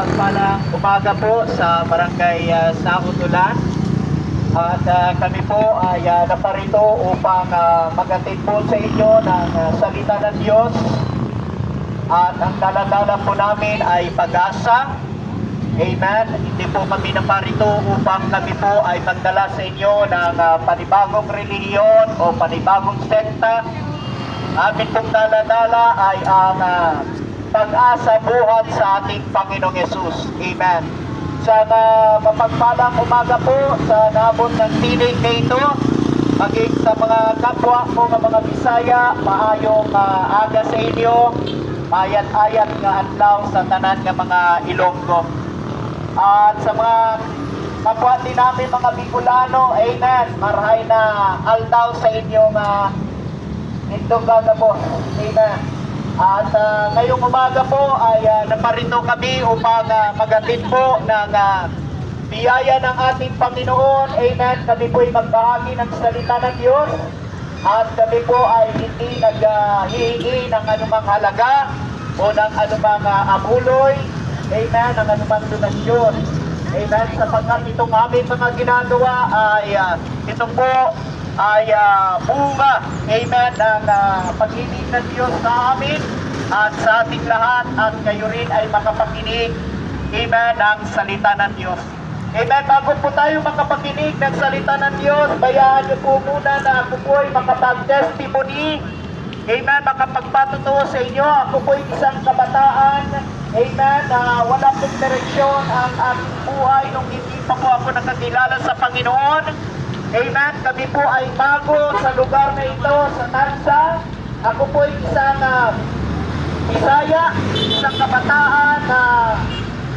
mapagpalang umaga po sa Barangay Sakutulan. At kami po ay naparito upang magatid po sa inyo ng salita ng Diyos. At ang daladala po namin ay pag-asa. Amen. Hindi po kami naparito upang kami po ay magdala sa inyo ng panibagong relihiyon o panibagong sekta. Amin pong daladala ay ang pag-asa buhat sa ating Panginoong Yesus. Amen. Sana mapagpalang umaga po sa nabot ng tinig na ito, maging sa mga kapwa ko ng mga Bisaya, maayong aga sa inyo, ayat-ayat nga adlaw sa tanan ng mga Ilonggo. At sa mga kapwa din namin mga Bicolano, amen, marahay na aldaw sa inyong itong gagabos. Amen. At ngayong umaga po ay naparito kami upang magatid po ng biyaya ng ating Panginoon. Amen. Kami po ay magbahagi ng salita ng Diyos. At kami po ay hindi naghihingi ng anumang halaga o ng anumang abuloy. Amen. Ng anumang donasyon. Amen. Sapagkat itong aming mga ginagawa ay ito po ay bunga, amen, ng pag-ibig ng Diyos sa amin at sa ating lahat, at kayo rin ay makapakinig, amen, ng salita ng Diyos. Amen. Bago po tayo makapakinig ng salita ng Diyos, bayaan niyo po muna na ako po ay makapag-testimony, amen, makapagpatutuo sa inyo. Ako po ay isang kabataan, amen, wala pong direksyon ang aking buhay nung hindi pa po ako nakakilala sa Panginoon. Amen. Kami po ay bago sa lugar na ito, sa Tansa. Ako po ay isang Bisaya, isang kabataan na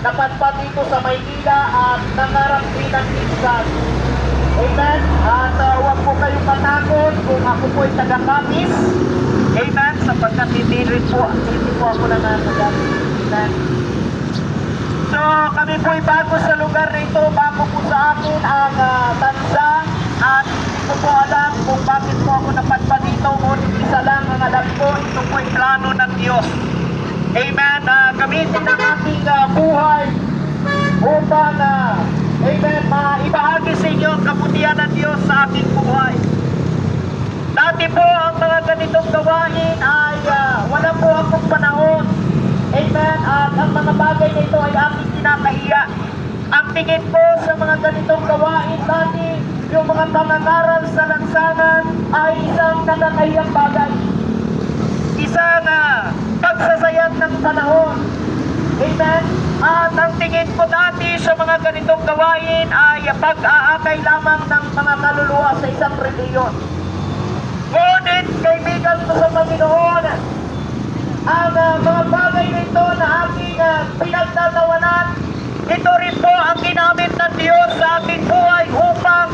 napadpad dito sa Maynila at nangarap din ng minsan. Amen. At huwag po kayong matakot kung ako po ay taga-Capiz. Amen. Sapagkat hindi po ako nananagamit. Amen. So, kami po ay bago sa lugar na ito, bago po sa akin ang Tansa. At hindi ko po alam kung bakit po ako napadpad dito, ngunit isa lang ang alam ko, ito po ay plano ng Diyos. Amen. Gamitin ang ating buhay upang, amen, maibahagi sa inyo ang kabutihan ng Diyos sa ating buhay. Dati po ang mga ganitong gawain ay wala po akong panahon. Amen. At ang mga bagay na ito ay aking kinakahiya. Ang tingin po sa mga ganitong gawain dati, yung mga pangangaral sa lansangan ay isang nakakahiyang bagay. Isang pagsasayang ng panahon. Amen. At ang tingin ko dati sa mga ganitong gawain ay pag-aakay lamang ng mga kaluluwa sa isang reliyon. Ngunit kaibigan ko sa Panginoon, ang mga bagay nito na aking pinagtatawanan, ito rin po ang ginamit ng Diyos sa aking buhay upang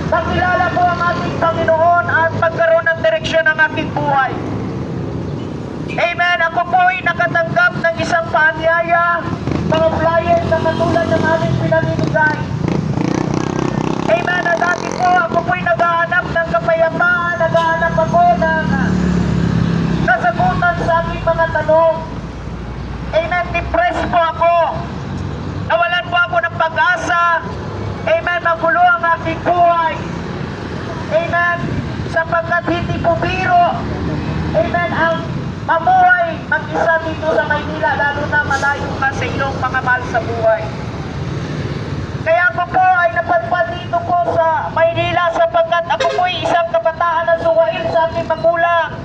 makilala ko ang ating Panginoon at magkaroon ng direksyon ng aking buhay. Amen. Ako po ay nakatanggap ng isang paanyaya, mga flyer na katulad ng aming pinamimigay. Amen. At dati po, ako po ay naghahanap ng kapayapaan, naghahanap ako ng kasagutan sa aking mga tanong. Amen. Depressed po ako. Nawalan po ako ng pag-asa. Amen. Magulo ang aking buhay. Amen. Sapagkat hindi po biro. Amen. Ang mamuhay mag-isa dito sa Maynila, lalo na malayo ka sa iyong mga mahal sa buhay. Kaya ako po ay napadpad dito po sa Maynila sapagkat ako po ay isang kabataan na suwain sa aking magulang.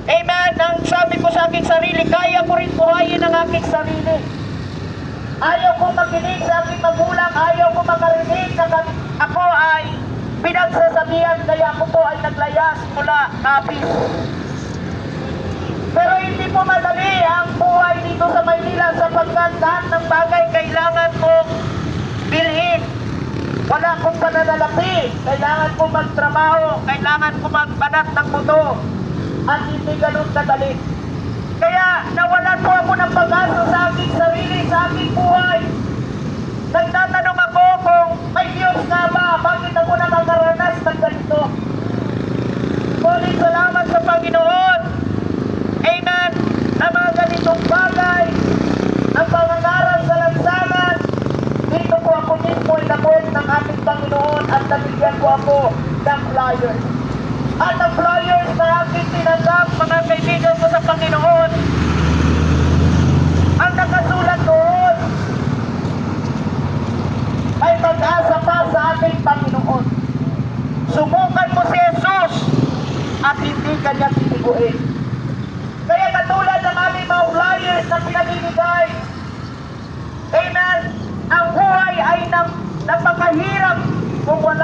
Amen. Ang sabi ko sa aking sarili, kaya ko rin buhayin ang aking sarili. Ayaw ko makinig sa aking magulang, ayaw ko makarinig na ako ay pinagsasabihan, kaya ako po ay naglayas mula Capiz. Pero hindi po madali ang buhay dito sa Maynila sapagkat lahat ng bagay kailangan kong bilhin. Wala akong pananalapi, kailangan kong magtrabaho, kailangan kong magbanat ng buto, at hindi ganun kadali. Kaya nawalan po ako ng pag-asa sa aking sarili, sa aking buhay. Nagtatanong ako kung may Diyos nga ba, bakit ako nakakaranas ng ganito? Ngunit salamat sa Panginoon. Amen. Na mga ganitong bagay, ang pangangaral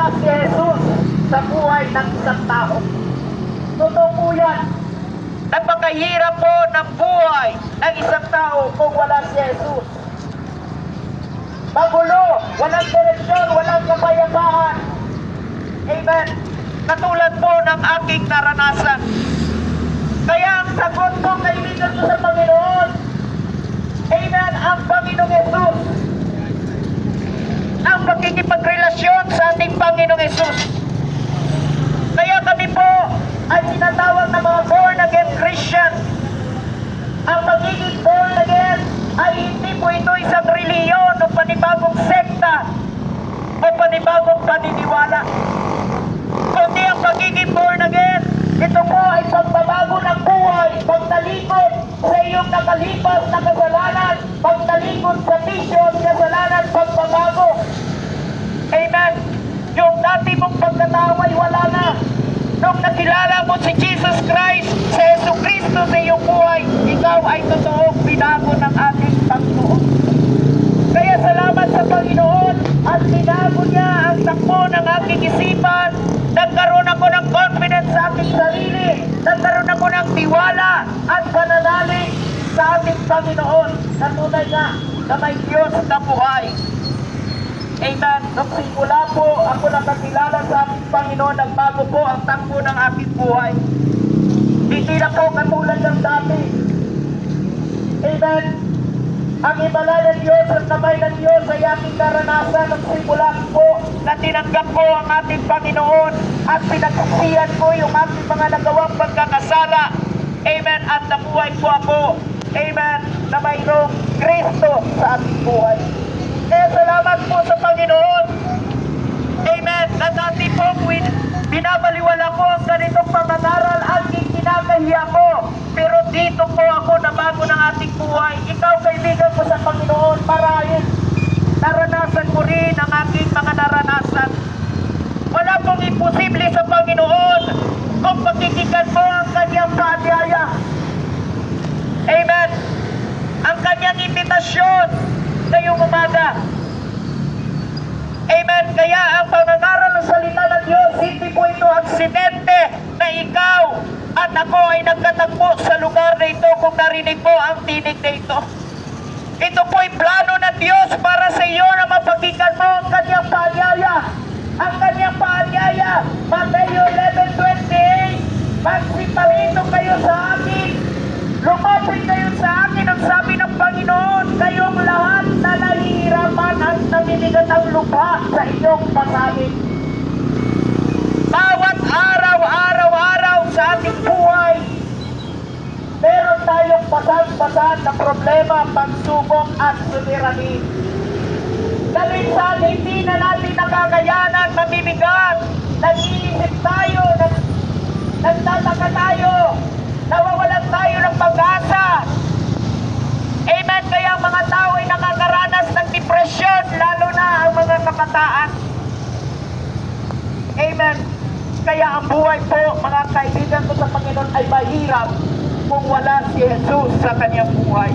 wala si Jesus sa buhay ng isang tao. Totoo po yan. Napakahirap po ng buhay ng isang tao kung wala si Jesus. Magulo, walang direksyon, walang kapayapaan. Amen. Katulad po ng aking naranasan. Kaya ang sagot ko, kaibigan ko sa Panginoon, amen, ang Panginoong Jesus. Ang pagkikipagrelasyon sa ating Panginoong Jesus. Kaya kami po ay tinatawag na mga born again Christian. Ang pagiging born again ay hindi po ito isang reliyon o panibagong sekta o panibagong paniniwala. Kundi ang pagiging born again, ito po ay pagbabago ng buhay, pagtalikod sa iyong nakalipas na kasalanan, pagtalikod sa bisyo, kasalanan, pagbabago. Amen. Yung dati mong pagkatao ay wala na. Nung nakilala mo si Jesus Christ, si Yesu Cristo sa iyong buhay, ikaw ay totoong binago ng ating Panginoon. Kaya salamat sa Panginoon at binago niya ang takbo ng aking isipan. Nagkaroon ako ng confidence sa aking sarili. Nagkaroon ako ng tiwala at pananalig sa ating Panginoon. Na tunay nga na may Diyos na buhay. Amen. Nung simula po ako nakakilala sa ating Panginoon, nagbago po ang takbo ng aking buhay. Hindi na po katulad ng dati. Amen. Ang himala ng Diyos at kamay ng Diyos ay aking karanasan ng simula po na tinanggap ko ang ating Panginoon at pinagsaksihan ko yung aking mga nagawang pagkakasala. Amen. At nabuhay po ako. Amen. Na mayroong Kristo sa ating buhay. Kaya salamat po sa Panginoon. Amen. Na dati po binabaliwala ko ang ganitong pangangaral at kinakahiya ko. Pero dito po ako nabago ng ating buhay. Ikaw, kaibigan ko sa Panginoon, marahil naranasan mo rin ang aking mga naranasan. Wala pong imposible sa Panginoon kung pakikinggan mo ang kanyang paanyaya. Amen. Ang kanyang imbitasyon ngayong umaga. Amen. Kaya ang pangangaral ng salita ng Diyos, hindi po ito aksidente na ikaw at ako ay nagkatagpo sa lugar na ito kung narinig mo ang tinig na ito. Ito po ay plano ng Diyos para sa iyo na mapakinggan mo ang kanyang paanyaya. Ang kanyang paanyaya, Mateo 11:28, magsiparito kayo sa akin, lumapit kayo sa akin, ang sabi ng Panginoon, kayong lahat na nahihirapan at namimigat ang lupa sa inyong pasanin. Bawat araw-araw sa ating buhay, meron tayong pasan-pasan na problema, pagsubok at suliranin. Minsan hindi na natin nakakayanan, mamimigat, nag-iisip tayo, nagtataka tayo, nawawalan tayo ng pag-asa. Amen. Kaya ang mga tao ay nakakaranas ng depresyon, lalo na ang mga kabataan. Amen. Kaya ang buhay po, mga kaibigan ko sa Panginoon, ay mahirap kung wala si Jesus sa kanyang buhay.